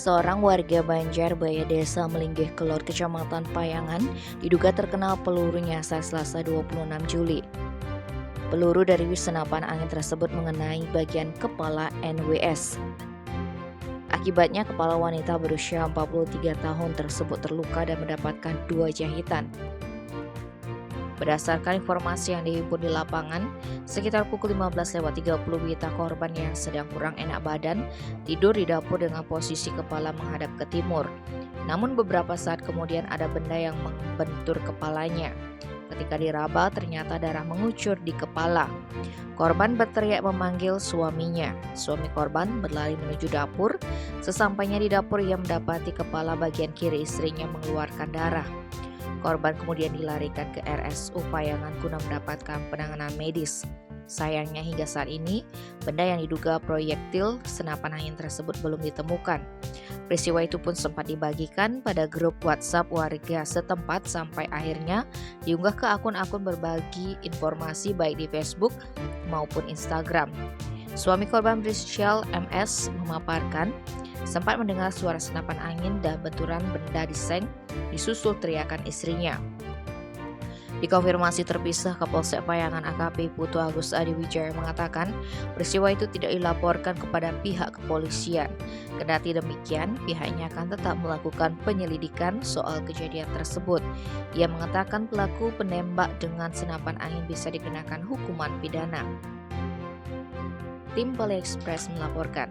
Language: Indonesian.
Seorang warga Banjarbaya Desa Melinggih Kelor, Kecamatan Payangan, diduga terkena peluru nyasar Selasa 26 Juli. Peluru dari senapan angin tersebut mengenai bagian kepala NWS. Akibatnya kepala wanita berusia 43 tahun tersebut terluka dan mendapatkan 2 jahitan. Berdasarkan informasi yang dihimpun di lapangan, sekitar pukul 15.30 Wita korban yang sedang kurang enak badan tidur di dapur dengan posisi kepala menghadap ke timur. Namun beberapa saat kemudian ada benda yang membentur kepalanya. Ketika diraba ternyata darah mengucur di kepala. Korban berteriak memanggil suaminya. Suami korban berlari menuju dapur. Sesampainya di dapur ia mendapati kepala bagian kiri istrinya mengeluarkan darah. Korban kemudian dilarikan ke RSU Payangan guna mendapatkan penanganan medis. Sayangnya hingga saat ini, benda yang diduga proyektil senapan angin tersebut belum ditemukan. Peristiwa itu pun sempat dibagikan pada grup WhatsApp warga setempat sampai akhirnya diunggah ke akun-akun berbagi informasi baik di Facebook maupun Instagram. Suami korban berinisial MS memaparkan, sempat mendengar suara senapan angin dan benturan benda di seng, disusul teriakan istrinya. Dikonfirmasi terpisah, Kapolsek Payangan AKP Putu Agus Adi Wijaya mengatakan peristiwa itu tidak dilaporkan kepada pihak kepolisian. Kendati demikian, pihaknya akan tetap melakukan penyelidikan soal kejadian tersebut. Ia mengatakan pelaku penembak dengan senapan angin bisa dikenakan hukuman pidana. Tim Bali Express melaporkan.